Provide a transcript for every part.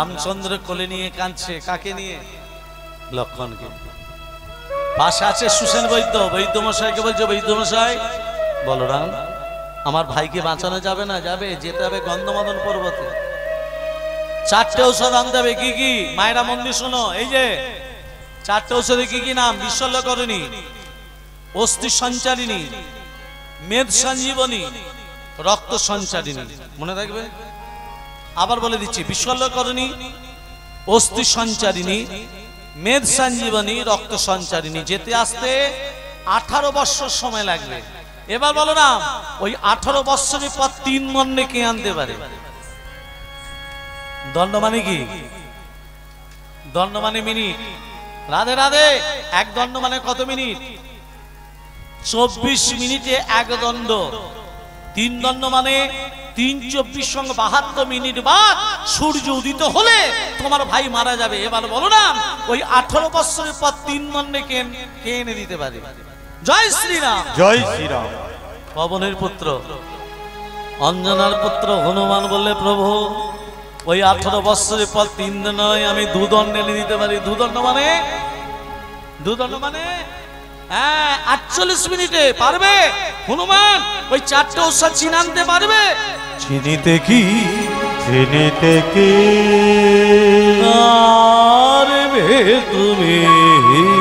রামচন্দ্র কোলে নিয়ে কাঁদছে, কাকে নিয়ে? লক্ষণকে। পাশে আছে সুসেন বৈদ্য, বৈদ্য মশাইকে বলছে, বৈদ্য মশাই বলরাম আমার ভাইকে বাঁচানো যাবে না? যাবে, যেতে হবে গন্ধমাদন পর্বতে। 4টে ঔষধ আনতে হবে। কি কি? মায়েরা মন্দির শোনো, এই যে 4টে ঔষধে কি কি নাম? বিশল্যকরণী, অস্থি সঞ্চারিণী, মেদ সঞ্জীবনী, রক্ত সঞ্চারিণী। মনে থাকবে? আবার বলে দিচ্ছি, বিশল্যকরণী, অস্থি সঞ্চারিণী, মেদ সঞ্জীবনী, রক্ত সঞ্চারিণী। যেতে আসতে 18 বৎসর সময় লাগবে। এবার বলো না, ওই 18 বৎসরের পর 3 মন্ডে কে আনতে পারে? দণ্ড মানে কি? দণ্ড মানে মিনিট। রাধে রাধে। 1 দণ্ড মানে কত মিনিট? 24 মিনিটে 1 দণ্ড। 3 দণ্ড মানে 3 24 সঙ্গে 72 মিনিট বাদ সূর্য উদিত হলে তোমার ভাই মারা যাবে। এবার বলো না, ওই 18 বৎসরের পর 3 দণ্ডে কে এনে দিতে পারে? জয় শ্রীরাম, জয় শ্রীরাম। পবনের পুত্র, অঞ্জনার পুত্র হনুমান বললে, প্রভু ওই 18 বৎসরের পর 3 দিন নয়, আমি 2 দণ্ড এনে দিতে পারি। 2 দণ্ড মানে? 2 দণ্ড মানে 48 মিনিটে পারবে হনুমান ওই 4টে ঔষধ চিনে আনতে পারবে? চিনিতে কি, চিনিতে কি পারবে তুমি,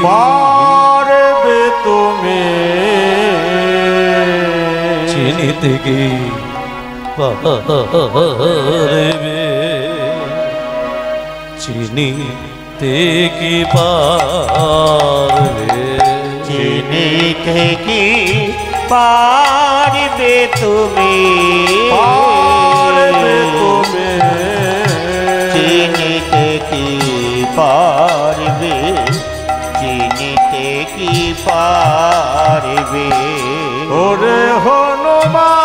পারবে তুমি, চিনিতে কি পারবে, চিনিতে কি পারবে, চিনিতে কি পারবে তুমি, পারবে তুমি, চিনিতে কি পারবে, চিনিতে কি পারবে। ওরে হনুমান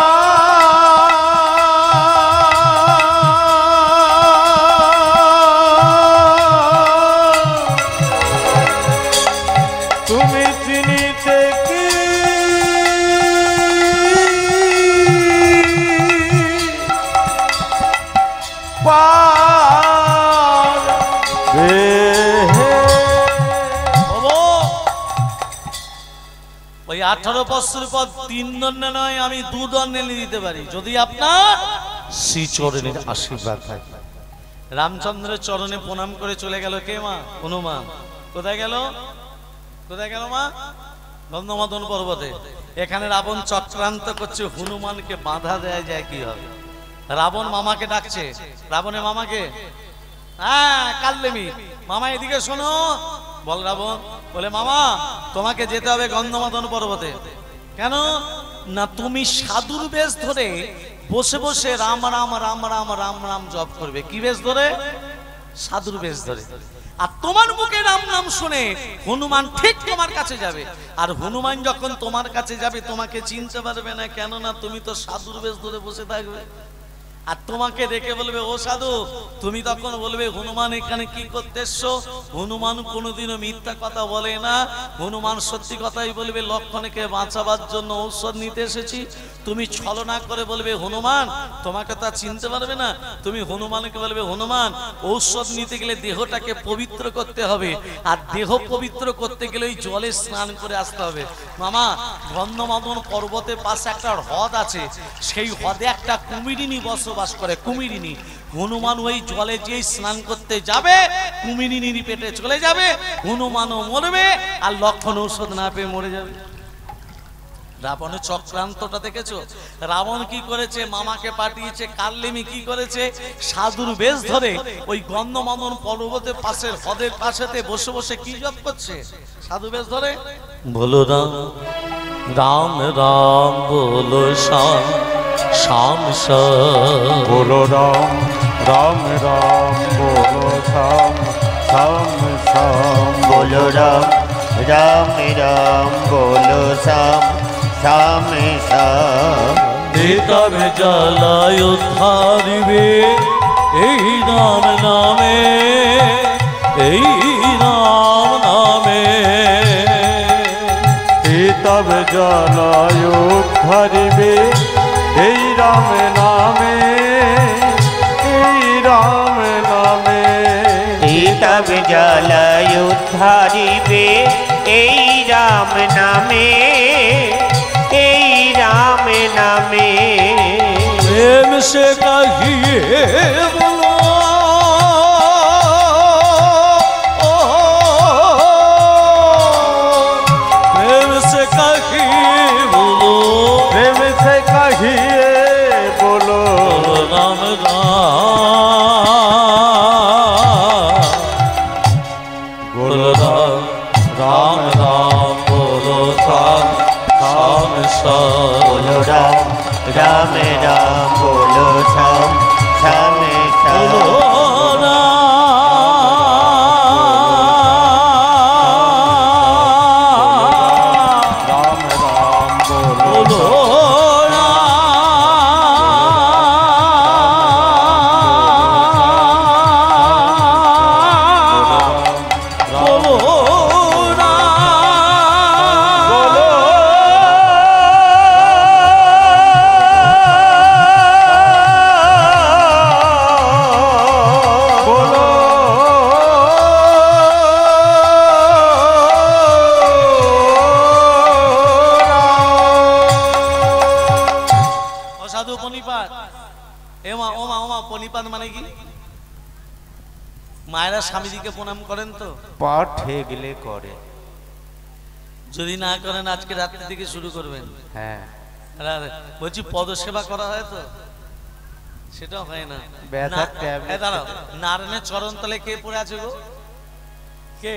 তুমি চিনিতে কি পারবে। ওই 18 বৎসর পর 3 দণ্ড নয়, আমি 2 দণ্ড এনে দিতে পারি, যদি আপনার শ্রী চরণের আশীর্বাদ থাকে। রামচন্দ্রের চরণে প্রণাম করে চলে গেল কে? মা হনুমান। কোথায় গেল? কোথায় গেল মা? গন্ধমাদন পর্বতে। এখানে রাবণ চক্রান্ত করছে, হনুমানকে বাধা দেয়া যায় কি হবে? রাবণ মামাকে ডাকছে। রাবণের মামাকে, কাল্লেমি, মামা এদিকে শোনো। বল রাবণ, বলে মামা তোমাকে যেতে হবে গন্ধমাদন পর্বতে। কেন না? তুমি সাধুর বেশ ধরে বসে বসে রাম রাম রাম রাম রাম রাম জপ করবে। কি বেশ ধরে? সাধুর বেশ ধরে। আর তোমার মুখে রাম নাম শুনে হনুমান ঠিক তোমার কাছে যাবে। আর হনুমান যখন তোমার কাছে যাবে তোমাকে চিনতে পারবে না, কেননা তুমি তো সাধুর বেশ ধরে বসে থাকবে। আর তোমাকে দেখে বলবে, ও সাধু। তুমি তখন বলবে, হনুমান এখানে কি করতে এসছো? হনুমান কোনোদিনও মিথ্যা কথা বলে না, হনুমান সত্যি কথাই বলবে। লক্ষণকে বাঁচাবার জন্য ঔষধ নিতে এসেছি। তুমি ছলনা করে বলবে, হনুমান তোমাকে তা চিনতে পারবে না। তুমি হনুমানকে বলবে, হনুমান ঔষধ নিতে গেলে দেহটাকে পবিত্র করতে হবে, আর দেহ পবিত্র করতে গেলে ওই জলে স্নান করে আসতে হবে। মামা গন্ধমাদন পর্বতের পাশে একটা হ্রদ আছে, সেই হ্রদে একটা কুমিরিনী বসবাস করে। কুমিরিনী। হনুমান ওই জলে যে স্নান করতে যাবে, কুমিরিনীর পেটে চলে যাবে, হনুমানও মরবে, আর লক্ষণ ঔষধ না পেয়ে মরে যাবে। রাবণের চক্রান্তটা দেখেছো? রাবণ কি করেছে? মামাকে পাঠিয়েছে। কাল্লেমি কি করেছে? সাধুর বেশ ধরে ওই গন্ধমাদন পর্বতের পাশের হ্রদের পাশেতে বসে বসে কি জপ করছে? সাধু বেশ ধরে বলো রাম রাম রাম, বলো শ্যাম শ্যাম শ্যাম, বলো রাম রাম রাম, বলো শ্যাম শ্যাম শ্যাম, বলো রাম রাম রাম, বলো শ্যাম শ্যাম শ্যাম। তবে জ্বালায় উদ্ধারিবে এই নাম নামে, এই নাম নামে, তবে জ্বালায় উদ্ধারিবে এই রাম নামে, এই রাম নামে। তব জল উদ্ধারিবে এই রাম নামে, এই রাম নামে। প্রেম সে কাহিয়ে বলো, প্রেম সে কাহিয়ে বলো, प्रेम से कहिए बोलो রাম बोलो রাম রাম রাম বলো রাম রাম শ্যাম। बोलो राम राम राम बोलो श्याम श्याम श्याम। राम राम बोलो অসাধু পনিপাত। এমা ওমা ওমা পনিপাত মানে কি? মায়েরা স্বামীজিকে প্রণাম করেন তো? পা ঠেকলে করে। যদি না করেন আজকে রাত্রি থেকে শুরু করবেন। হ্যাঁ বলছি পদসেবা করা হয় তো? সেটা হয় না। ব্যথার ট্যাবলেট। দাঁড়াও, নারায়ণের চরণ তলে কে পড়ে আছে গো? কে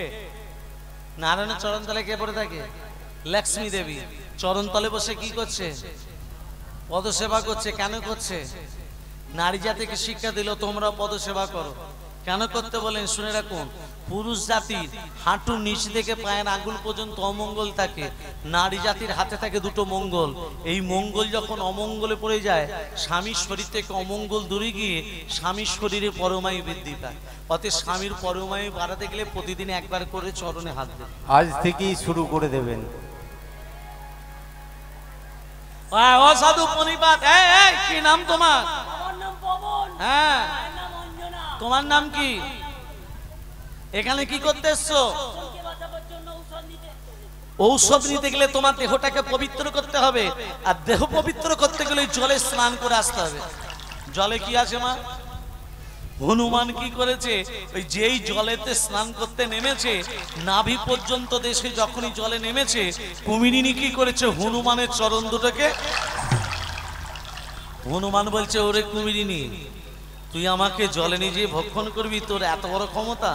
নারায়ণের চরণ তলে কে পড়ে থাকে? লক্ষ্মী দেবী চরণ তলে বসে কি করছে? পদসেবা করছে। কেন করছে? নারী জাতিকে শিক্ষা দিল তোমরা পদসেবা করো। কেন করতে বলেন শুনে রাখুন। পুরুষ জাতির হাঁটুর নিচ থেকে পায়ের আঙ্গুল পর্যন্ত অমঙ্গল থাকে, নারী জাতির হাতে থাকে দুটো মঙ্গল। এই মঙ্গল যখন অমঙ্গলে পড়ে যায়, স্বামীর শরীর থেকে অমঙ্গল দূরে গিয়ে স্বামীর শরীরে পরমায়ু বৃদ্ধি পায়। অতএব স্বামীর পরমায়ু বাড়াতে গেলে প্রতিদিন একবার করে চরণে হাত দেবে। আজ থেকেই শুরু করে দেবেন। অসাধু পনিপাত, কি নাম তোমার? আমার নাম পবন। হ্যাঁ, আমার নাম অঞ্জনা। তোমার নাম কি? এখানে কি করতে এসছো? চোখকে বাঁচাবার জন্য ঔষধ নিতে এসেছি। ঔষধ নিতে গেলে তোমার দেহটাকে পবিত্র করতে হবে, আর দেহ পবিত্র করতে গেলে জলে স্নান করে আসতে হবে। জলে কি আছে মা? হনুমান কি করেছে? ওই যেই জলেতে স্নান করতে নেমেছে, নাভি পর্যন্ত দেশে যখনই জলে নেমেছে, কুমিরিনী কি করেছে? হনুমানের চরণ দুটোকে। হনুমান বলছে, ওরে কুমিরিনী, তুই আমাকে জলে নিয়ে যেয়ে ভক্ষণ করবি? তোর এত বড় ক্ষমতা?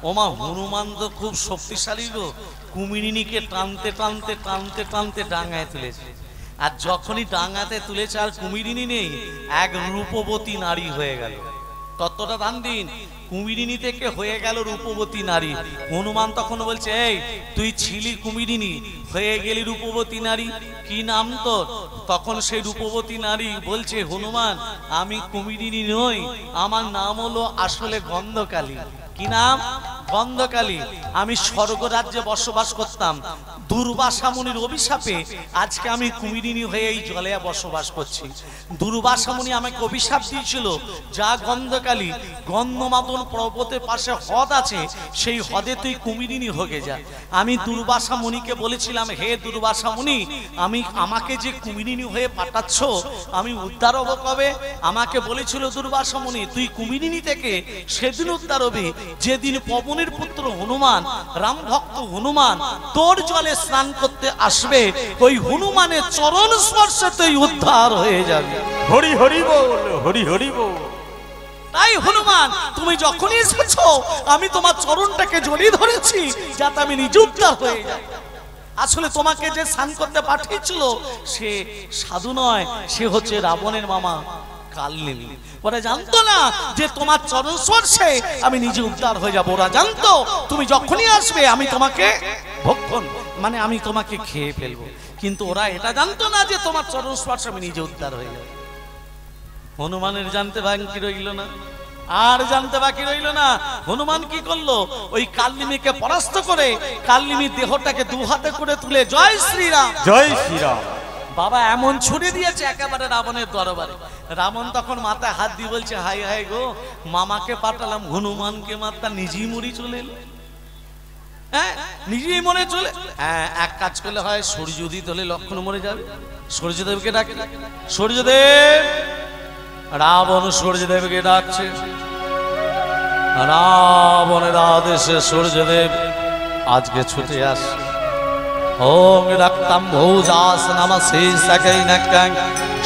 ওমা, হনুমান তো খুব শক্তিশালী গো। কুমিরিনীকে টানতে টানতে টানতে টানতে ডাঙায় তুলেছে। আর যখনই ডাঙাতে তুলেছে আর কুমিরিনী নেই, এক রূপবতী নারী হয়ে গেল। তত্ত্বটা দান দিন। কুমিরিনী থেকে হয়ে গেল রূপবতী নারী। হনুমান তখন বলছে, এই তুই ছিলি কুমিরিনী, হয়ে গেলি রূপবতী নারী, কি নাম তোর? তখন সেই রূপবতী নারী বলছে, হনুমান আমি কুমিরিনী নই, আমার নাম হলো আসলে গন্ধকালী। কি নাম? গন্ধকালী। আমি স্বর্গরাজ্যে বসবাস করতাম, দুর্বাসা মুনির অভিশাপে আজকে আমি কুমিরিনী হয়ে এই জলে বসবাস করছি। দুর্বাসা মুনি আমাকে অভিশাপ দিয়েছিল, যা গন্ধকালী, গন্ধমাদন পর্বতের পাশে হ্রদ আছে, সেই হ্রদে তুই কুমিরিনী হয়ে যা। আমি দুর্বাসা মুনিকে বলেছিলাম, হে দুর্বাসা মুনি, আমাকে যে কুমিরিনী হয়ে পাঠাচ্ছ, আমি উদ্ধার হব কবে? আমাকে বলেছিল দুর্বাসা মুনি, তুই কুমিরিনী থেকে সেদিন উদ্ধার হবি যেদিন পবনের পুত্র হনুমান, রাম ভক্ত হনুমান তোর জলে স্নান করতে আসবে। ওই হনুমানের চরণ স্পর্শে তুই উদ্ধার হয়ে যাবে। হরি হরি বল, হরি হরি বল। তাই হনুমান, তুমি যখনই এসেছো আমি তোমার চরণটাকে জড়িয়ে ধরেছি, যাতে আমি নিজে উদ্ধার হয়ে যাই। আসলে তোমাকে যে স্নান করতে পাঠিয়েছিল সে সাধু নয়, সে হচ্ছে রাবণের মামা কালনেমি। ওরা জানতো না যে তোমার চরণ স্পর্শে আমি নিজে উদ্ধার হয়ে যাবো। ওরা জানতো তুমি যখনই আসবে আমি তোমাকে ভক্ষণ, মানে আমি তোমাকে খেয়ে ফেলবো। কিন্তু ওরা এটা জানতো না যে তোমার চরণ স্পর্শে আমি নিজে উদ্ধার হয়ে যাবো। হনুমানের জানতে বাকি রইল না, আর জানতে বাকি রইল না। হনুমান কি করলো? ওই কালনেমিকে পরাস্ত করে কালনেমির দেহটাকে দু হাতে করে তুলে, জয় শ্রীরাম, জয় শ্রীরাম। বাবা এমন ছুড়ে দিয়েছে একেবারে রাবণের দরবারে। রাবণ তখন মাথায় হাত দিয়ে বলছে, হাই হাই গো, মামাকে পাঠালাম হনুমানকে মারতা, নিজেই মরি চলে এলো। হ্যাঁ, নিজেই মরে চলে। হ্যাঁ, এক কাজ করলে হয়, সূর্য উদিত হলে লক্ষণ মরে যাবে। সূর্যদেবকে ডাকে। সূর্যদেব, রাবণ সূর্যদেবকে ডাকছে। রাবণের আদেশে সূর্যদেব আজকে ছুটে আসে। ওং রক্তম ভৌজাস নমসে সকৈনকং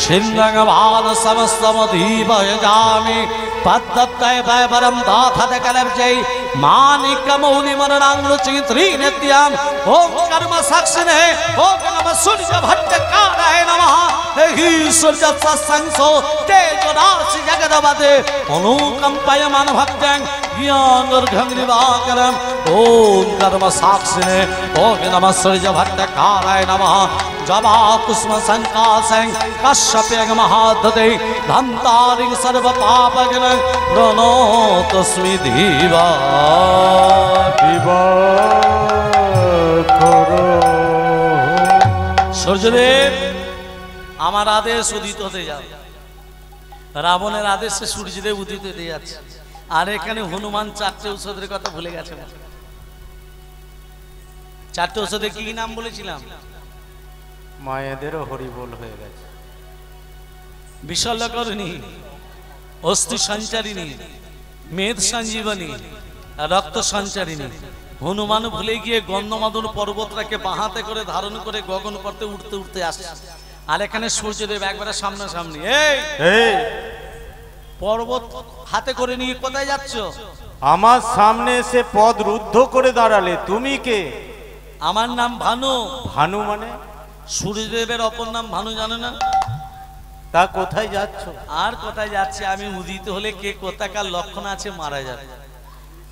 সিন্ধং ভান সমস্তমধীবয় জামি পদ্দত্তয় ভয়বরম দাথদ কলবজৈ মানিকমৌলি মনরাঙ্গলুচিত্রি নিত্যম। ওং কর্ম সাক্ষিণে ওং নমঃ সূর্য ভট্টকারায় নমঃ। হি সূর্য সৎসংসো তেজরাশি জগদবদে অনুকম্পয়মান ভক্তং জ্ঞানর্ঘং দিবাকরম। ওং কর্ম সাক্ষিণে ওং নমঃ সূর্য ভট্টকারায় নমঃ। জবা কুসুম সংকাশং কশ্যপেগ মহাদতে ধন্তারিং সর্ব পাপগ্ন প্রণতস্মি দিবা। সূর্যদেব, আমার আদেশ উদিত হতে যাও। রাবণের আদেশে সূর্যদেব উদিত হতে যাচ্ছে। আর এখানে হনুমান চারটে ঔষধের কথা ভুলে গেছে। চারটে ঔষধে কি কি নাম বলেছিলাম? মায়েদেরও হরিবোল হয়ে গেছে। বিশল্যকরণী, অস্থি সঞ্চারিণী, মেদ সঞ্জীবনী, রক্ত সঞ্চারিণী। হনুমান ভুলে গিয়ে গন্ধমাদন পর্বতটাকে বাহাতে করে ধারণ করে গগন পথে উঠতে উঠতে আসছে। আর এখানে সূর্যদেব একবারে সামনাসামনি। এই পর্বত হাতে করে নিয়ে কোথায় যাচ্ছ? আমার সামনে এসে পদ রুদ্ধ করে দাঁড়ালে, তুমি কে? আমার নাম ভানু। ভানু মানে? সূর্যদেবের অপর নাম ভানু, জানো না? তা কোথায় যাচ্ছ? আর কোথায় যাচ্ছে? আমি উদিত হলে কে কোথাকার লক্ষণ আছে মারা যাবে।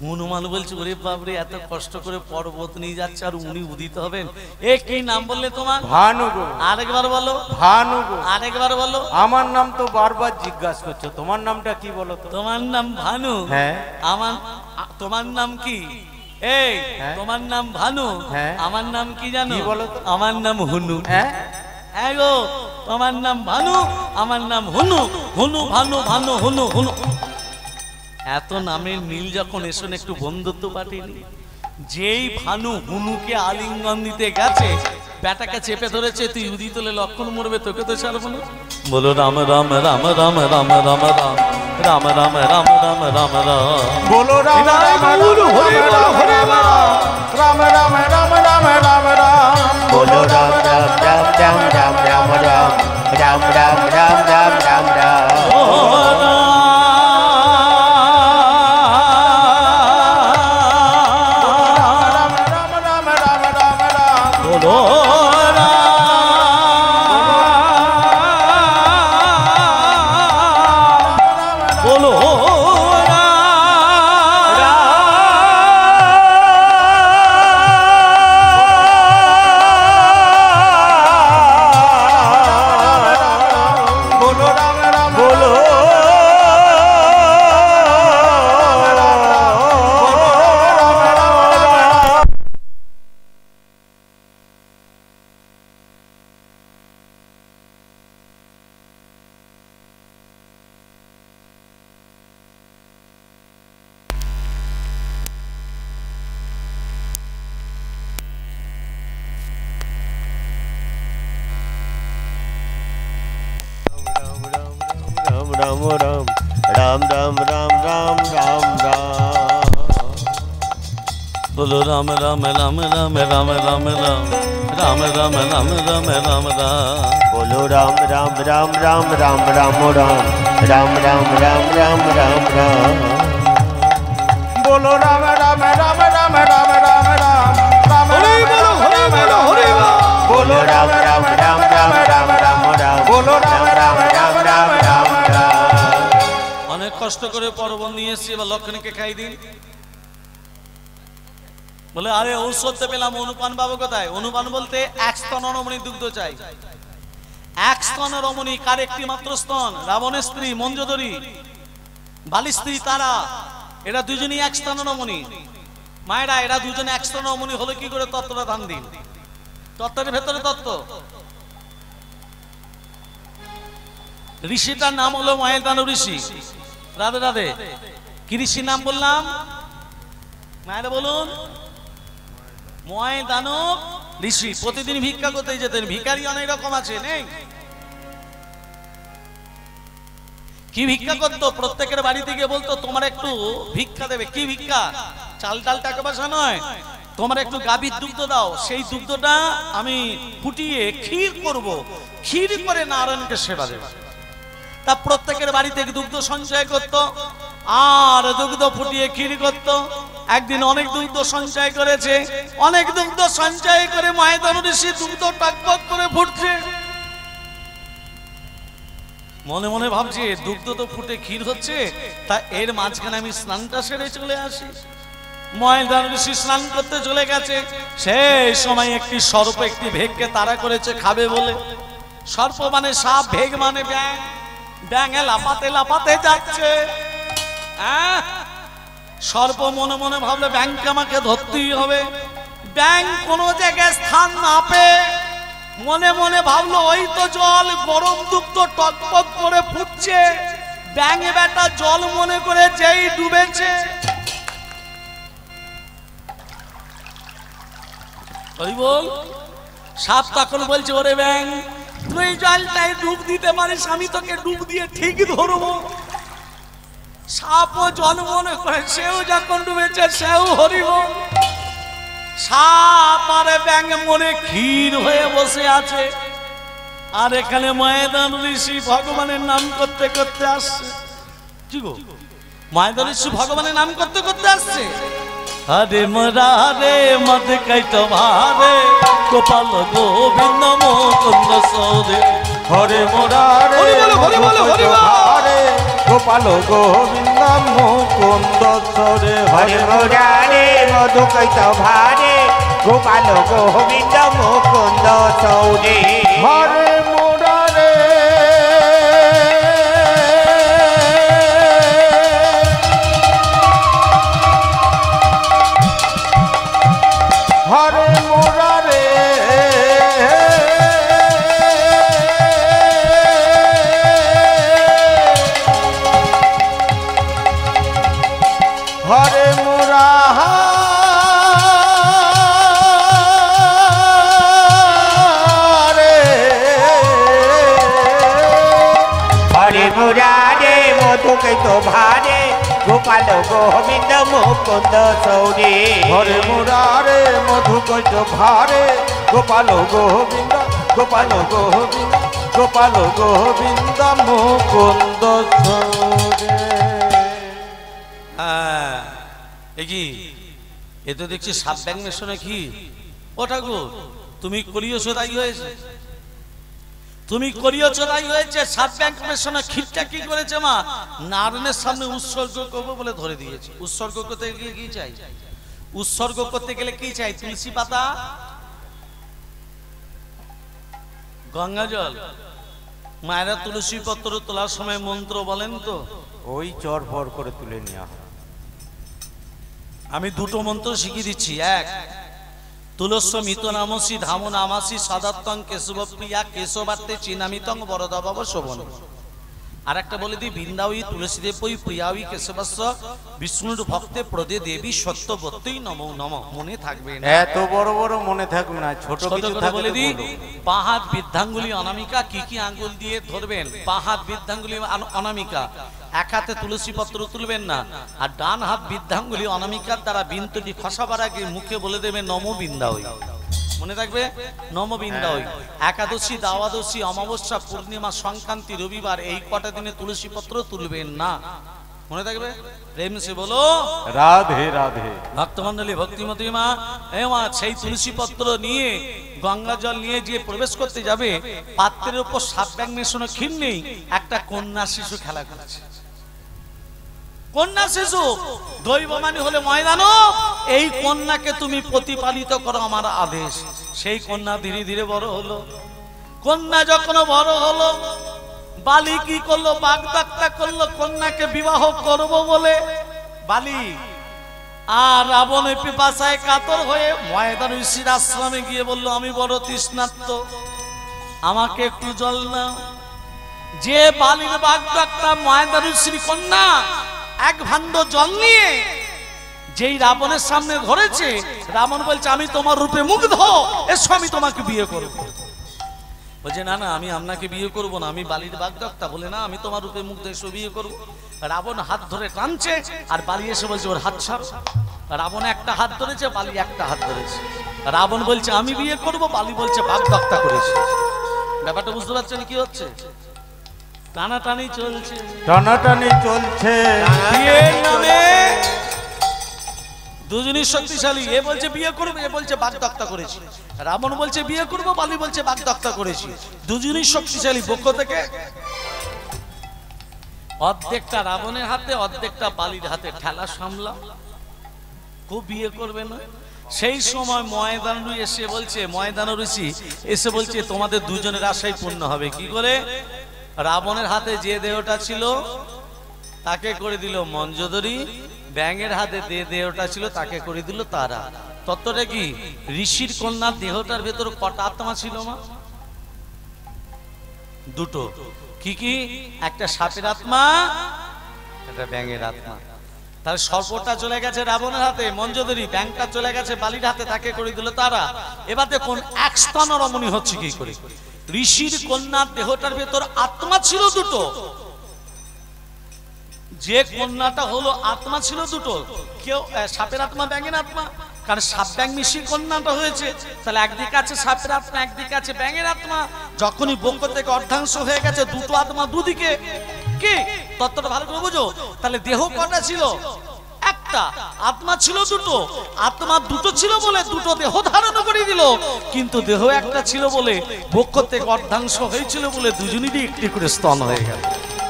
হনুমান বলছে, ওরে বাবরে, এত কষ্ট করে পর্বত নিয়ে যাচ্ছে আর উনি উদিত হবেন? এ কি নাম বললে তোমার? ভানু গো। আরেকবার বলো। ভানু গো। আরেকবার বলো। আমার নাম তো বারবার জিজ্ঞাসা করছো, তোমার নামটা কি বলো তো? তোমার নাম ভানু? হ্যাঁ। তোমার নাম কি? এই তোমার নাম ভানু? হ্যাঁ। আমার নাম কি জানো? কি বলো তো? আমার নাম হুনু। হ্যাঁ হ্যাঁ গো, তোমার নাম ভানু, আমার নাম হুনু। হুনু ভানু ভানু হুনু হুনু। এত নামের মিল যখন এসন একটু বন্ধুত্ব পাঠিনি। যেই ভানু হুনুকে আলিঙ্গন দিতে গেছে, বেটাকে চেপে ধরেছে, তুই উদিত হলে লক্ষণ মরবে, তোকে তো ছাড়বো না। বলো রাম রাম রাম রাম রাম রাম রাম রাম রাম রাম রাম রাম রাম। বলো রাম রাম রাম হরে রাম হরে রাম রাম রাম রাম রাম রাম রাম। বলো রাম রাম রাম রাম রাম রাম রাম রাম রাম রাম রাম রাম রাম। राम राम राम राम राम राम राम राम। बोलो राम राम राम राम राम राम राम राम राम राम राम राम राम। बोलो राम राम राम राम राम राम राम राम राम राम राम राम राम। बोलो राम राम राम राम राम राम राम राम बोलो राम राम राम राम राम राम राम बोलो राम राम राम राम राम राम। অনেক কষ্ট করে পর্বত নিয়ে এসেছি, এবার লক্ষণীকে খাই দিন। বলে আরে ঔষধ পেলাম, অনুপান পাবো কোথায়? অনুপান বলতে এক স্তন রমণী দুগ্ধ চাই। এক স্তন রমণী, কার একটি মাত্র স্তন? রাবণের স্ত্রী মঞ্জোদরী, বালির স্ত্রী তারা, এরা দুজনই এক স্তন রমণী। মায়েরা, এরা দুজনে এক স্তন রমণী হলো কি করে? তত্ত্বটা ধান দিন। তত্ত্বের ভেতরে তত্ত্ব। ঋষিটার নাম হলো ময়দানব ঋষি। রাধে রাধে। কি ঋষির নাম বললাম? মায়েরা বলুন। ময়দানব ঋষি প্রতিদিন ভিক্ষা করতে যেতেন। ভিখারি অনেক রকম আছে, নেই? কি ভিক্ষা করতো? প্রত্যেকের বাড়িতে গিয়ে বলতো তোমার একটু ভিক্ষা দেবে। কি ভিক্ষা? চাল ডাল টাকা পয়সা নয়, তোমার একটু গাভীর দুগ্ধ দাও, সেই দুগ্ধটা আমি ফুটিয়ে ক্ষীর করব, ক্ষীর করে নারায়ণকে সেবা দেব। তা প্রত্যেকের বাড়িতে দুগ্ধ সঞ্চয় করত আর দুগ্ধ ফুটিয়ে ক্ষীর করত। একদিন অনেক দুগ্ধ সঞ্চয় করেছে, অনেক দুগ্ধ সঞ্চয় করে ময়দানব ঋষি দুগ্ধ টকবক করে ফুটছে। মনে মনে ভাবছে দুগ্ধ তো ফুটে ক্ষীর হচ্ছে, তা এর মাঝখানে আমি স্নানটা সেরে চলে আসি। ময়দানব ঋষি স্নান করতে চলে গেছে। সেই সময় একটি সর্প একটি ভেগকে তাড়া করেছে খাবে বলে। সর্প মানে সাপ, ভেগ মানে ব্যাঙ। ব্যাঙে লাফাতে লাফাতে যাচ্ছে। সর্প মনে মনে ভাবলে ব্যাঙকে আমাকে ধরতেই হবে। ব্যাঙ কোনো জায়গায় স্থান না পেয়ে মনে মনে ভাবলো ওই তো জল, গরম দুগ্ধ টকবক করে ফুটছে। ব্যাঙ বেটা জল মনে করে যেই ডুবেছে, ওই বল সাপ তখন বলছে ওরে ব্যাঙ তুই জলটাই ডুব দিতে পারিস, আমি তোকে ডুব দিয়ে ঠিক ধরবো। সাপও জল মনে করে সেও যখন ডুবেছে সেও হরিবল। সাপ আর ব্যাঙ মনে ক্ষীর হয়ে বসে আছে। আর এখানে ময়দানব ঋষি ভগবানের নাম করতে করতে আসছে। কি গো, ময়দানব ঋষি ভগবানের নাম করতে করতে আসছে। হরে মরারে মদ কৈত ভারে গোপাল গোবিন্দ মুকুন্দ সৌরে। হরে মুরারে হরে গোপাল গোবিন্দ মুকুন্দ সরে। হরে মুরারে মধুকৈত ভারে গোপাল গোবিন্দ মুকুন্দ সৌরে। হরে মুরারে হরে মুরারে হরে মুরারে হরে মুরারে মধুকৈত ভারে গোপাল গোবিন্দ মুকুন্দ সৌরে। হরে মুরারে মধুকৈত ভারে গোপাল গোবিন্দ গোপাল গোবিন্দ গোপাল গোবিন্দ মুকুন্দ সরে। হ্যাঁ, এ কি, এ তো দেখছি সাপ ব্যাঙ মেশানো কি। ও ঠাকুর তুমি করিয়েছো তাই হয়েছে, তুমি করিয়েছো তাই হয়েছে। সাপ ব্যাঙ মেশানো ক্ষীরটা কি করেছে মা? নারায়ণের সামনে উৎসর্গ করবো বলে ধরে দিয়েছে। উৎসর্গ করতে গেলে কি চাই? উৎসর্গ করতে গেলে কি চাই? তুলসী পাতা, গঙ্গা জল। মায়েরা তুলসী পত্র তোলার সময় মন্ত্র বলেন তো? ওই চর পর করে তুলে নেওয়া হয়। আমি দুটো মন্ত্র শিখিয়ে দিচ্ছি। এক, তুলস্য মিত নামসি ধাম নামাসি সদাত্তং কেশব প্রিয়া কেশবার্তে চিনামিতং বরদাবাব শোভন। আর একটা বলে দিই, বৃন্দাবী তুলসী দেবী প্রিয়াবী কেশবস্য বিষ্ণুর ভক্তে প্রদে দেবী সত্যবত্যই নমো নম। মনে থাকবে না, এত বড় বড় মনে থাকবে না, ছোট ছোট কিছু করে থাকলে বলে দিই। বলো। বাঁ হাত বৃদ্ধাঙ্গুলি অনামিকা, কি কি আঙ্গুল দিয়ে ধরবেন? বাঁ হাত বৃদ্ধাঙ্গুলি অনামিকা, এক হাতে তুলসী পত্র তুলবেন না। আর ডান হাত বৃদ্ধাঙ্গুলি অনামিকার দ্বারা বিন্দুটি খসাবার আগে মুখে বলে দেবে নম বৃন্দাবী। মনে থাকবে, নম বৃন্দাবী। একাদশী, দ্বাদশী, অমাবস্যা, পূর্ণিমা, সংক্রান্তি, রবিবার এই কটা দিনে তুলসী পত্র তুলবেন না। মনে থাকবে। প্রেম সে বলো রাধে রাধে। ভক্তমন্ডলী, ভক্তিমতী মা, এ মা, সেই তুলসী পত্র নিয়ে গঙ্গা জল নিয়ে যে প্রবেশ করতে যাবে, পাত্রের উপর সাপ ব্যাঙ মেশানো ক্ষীর নেই, একটা কন্যা শিশু খেলা করছে। কন্যা শিশু দৈবমানী হলে ময়দানব, এই কন্যাকে তুমি প্রতিপালিত করো আমার আদেশ। সেই কন্যা ধীরে ধীরে বড় হলো। কন্যা যখন বড় হলো, বালি কি করলো? বাগদত্তা করলো কন্যাকে বিবাহ করব বলে। বালি আর রাবণের পিপাসায় কাতর হয়ে ময়দান ঋষির আশ্রমে গিয়ে বলল, আমি বড় তৃষ্ণার্ত, আমাকে একটু জল নাও। যে বালির বাগদত্তা ময়দানুশ্রী কন্যা এক ভাণ্ড জল নিয়ে যেই রাবণের সামনে ধরেছে, রাবণ বলছে আমি তোমার রূপে মুগ্ধ, এসো আমি তোমাকে বিয়ে করব। বলছে না না, আমি আপনাকে বিয়ে করব না, আমি বালির বাগদত্তা। বলে না, আমি তোমার রূপে মুগ্ধ, এসো বিয়ে করব। রাবণ হাত ধরে টানছে, আর বালি এসে বলছে ওর হাত ছাড়। রাবণ একটা হাত ধরেছে, বালি একটা হাত ধরেছে। রাবণ বলছে আমি বিয়ে করব, বালি বলছে বাগদত্তা করেছে। ব্যাপারটা বুঝতে পারছেন কি হচ্ছে? টানাটানি চলছে, টানাটানি চলছে। বিয়ের নামে দুজনই শক্তিশালী। এ বলছে বিয়ে করবো, এ বলছে বাগদত্তা করেছি। রাবণ বলছে বিয়ে করবো, বালি বলছে বাগদত্তা করেছি। দুজনই শক্তিশালী। পক্ষ থেকে অর্ধেকটা রাবণের হাতে, অর্ধেকটা বালির হাতে। ঠেলা সামলা, খুব বিয়ে করবে না। সেই সময় ময়দান এসে বলছে, ময়দান ঋষি এসে বলছে তোমাদের দুজনের আশাই পূর্ণ হবে। কি করে? রাবণের হাতে যে দেহটা ছিল তাকে করে দিল মঞ্জোদরি, ব্যাঙের হাতে যে দেহটা ছিল তাকে করে দিল তারা। তত্ত্বটা কি? ঋষির কন্যার দেহটার ভেতর কটা আত্মা ছিল মা? দুটো। কি কি? একটা সাপের আত্মা, একটা ব্যাঙের আত্মা। তাহলে সর্পটা চলে গেছে রাবণের হাতে মঞ্জোদরি, ব্যাঙটা চলে গেছে বালির হাতে, তাকে করে দিল তারা। এবার দেখুন এক স্তন রমণী হচ্ছে কি করে। ঋষির কন্যার দেহটার ভেতর আত্মা ছিল দুটো, যে কন্যাটা হলো আত্মা ছিল দুটো। কেউ সাপের আত্মা, ব্যাঙের আত্মা, কারণ সাপ ব্যাঙ মিশিয়ে কন্যাটা হয়েছে। তাহলে একদিকে আছে সাপের আত্মা, একদিকে আছে ব্যাঙের আত্মা। যখনই বক্ষ থেকে অর্ধাংশ হয়ে গেছে, দুটো আত্মা দুদিকে। কি তত্ত্বটা ভালো করে বুঝো। তাহলে দেহ কটা ছিল? একটা। আত্মা ছিল দুটো। আত্মা দুটো ছিল বলে দুটো দেহ ধারণ করে দিল, কিন্তু দেহ একটা ছিল বলে, বক্ষ থেকে অর্ধাংশ হয়েছিল বলে দুজনেরই একটি করে স্তন হয়ে গেল।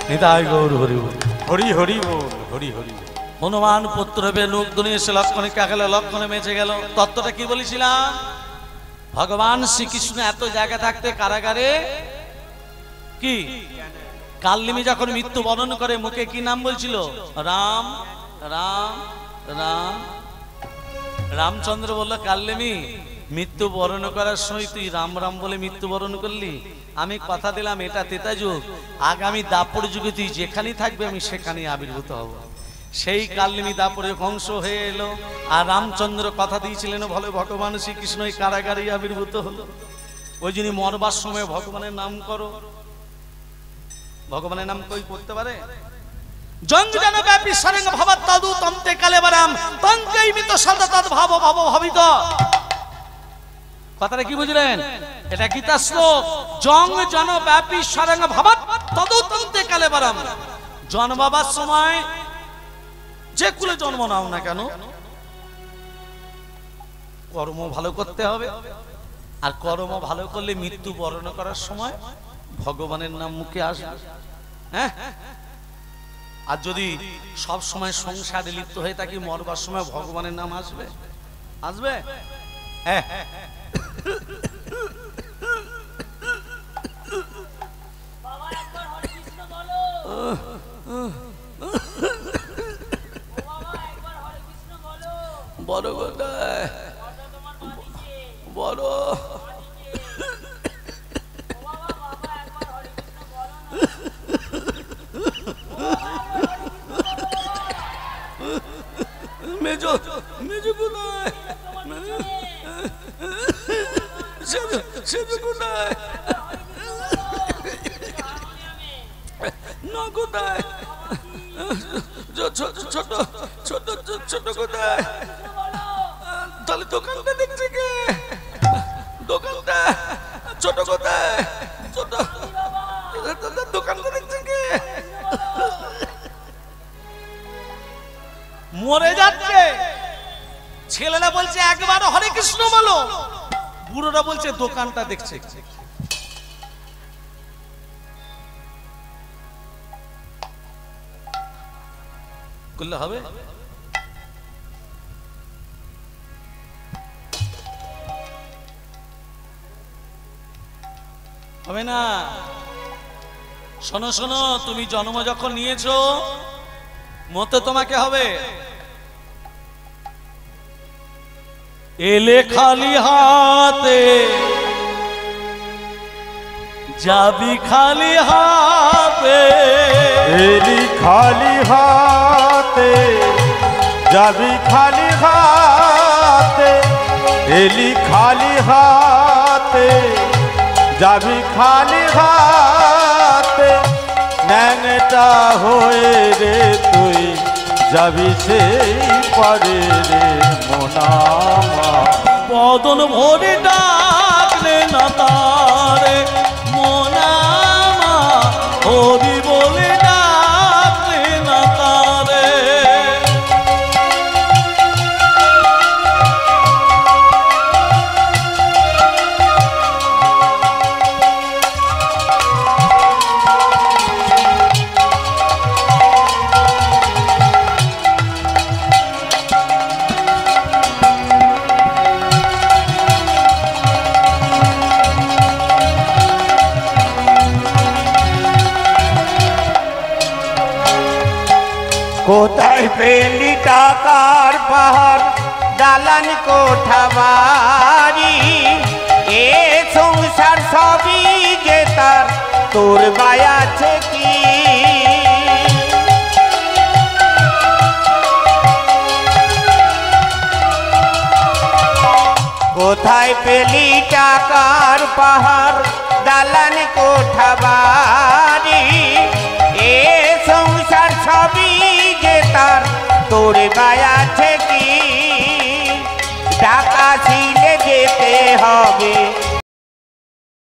নিতাই গৌর হরি বল। হরি হরি বল, হরি হরি বল। হনুমান পুত্র হবে লোকদুনি এসে লক্ষণে কাকালে লক্ষণে মেচে গেল। তত্ত্বটা কি বলেছিলাম? ভগবান শ্রীকৃষ্ণ এত জায়গা থাকতে কারাগারে কি কালনিমি যখন মৃত্যু বরণ করে মুখে কি নাম বলছিল? রাম রাম রাম। রামচন্দ্র বলল কালনিমি মৃত্যু বরণ করার সময় তুই রাম রাম বলে মৃত্যু বরণ করলি। আমি কথা দিলাম এটা তেতা যুগ, আগামী দাপর যুগে তুই যেখানেই থাকবে আমি সেখানেই আবির্ভূত হব। সেই কালনিমি দাপরে ধ্বংস হয়ে এলো, আর রামচন্দ্র কথা দিয়েছিলেন বলে ভগবান শ্রীকৃষ্ণ এই কারাগারে আবির্ভূত হলো। ওই জন্য মরবার সময় ভগবানের নাম করো। ভগবানের নাম কই করতে পারে? জঞ্জন ব্যাপী সারেং ভাবাত তাদু তন্তে কালেবারাম তন্তেই মিত সদা তদ ভাব ভাব ভাবিত। কথাটা কি বুঝলেন? এটা গীতা শ্লোক। জং জন ব্যাপী সারেং ভাবাত তাদু তন্তে কালেবারাম। জন্মাবার সময় যে কুলে জন্ম নাও না কেন, কর্ম ভালো করতে হবে। আর কর্ম ভালো করলে মৃত্যু বরণ করার সময় ভগবানের নাম মুখে আসবে। হ্যাঁ, আর যদি সব সময় সংসারে লিপ্ত হয়ে থাকি, মরবার সময় ভগবানের নাম আসবে? আসবে? হ্যাঁ। বাবা একবার হরে কৃষ্ণ বলো। বাবা একবার হরে কৃষ্ণ বলো। বড় কোথায়? কথা তোমার বাড়িতে। বড় বাবা বাবা একবার হরে কৃষ্ণ বলো না। মেজো মেজো কোথায়? সেজো কোথায়? না কোথায়? ছোট ছোট ছোট ছোট কোথায়? তাহলে দোকানটা দেখছে কে? দোকানটা ছোট কোথায়? ছোট দোকানটা দেখছে কে? মরে যাচ্ছে। ছেলেরা বলছে একবার হরে কৃষ্ণ বলো, বুড়োরা বলছে দোকানটা দেখছে। করলে হবে? হবে না। শোনো শোনো, তুমি জন্ম যখন নিয়েছো মতো তোমাকে হবে। এলে খালি হাতে যাবি খালি হাতে এলি খালি হাতে যাবি খালি হাতে এলি খালি হাতে যাবি খালি হাতে ন্যাংটা হয়ে রে তুই যাবি সেই পারে রে মোনামা বদন ভরে ডাকলে না তারে মোনামা হরি বলে ডাকলে না তারে কোথায় পেলি টাকার পাহাড় দালান কোঠা বাড়ি এ সংসার সবই যে তার তোর বায়াছে কি কোথায় পেলি টাকার পাহাড় দালান কোঠা বাড়ি এ সংসার সবই যে তার তোর গায়াছে কি টাকা ছিলে যেতে হবে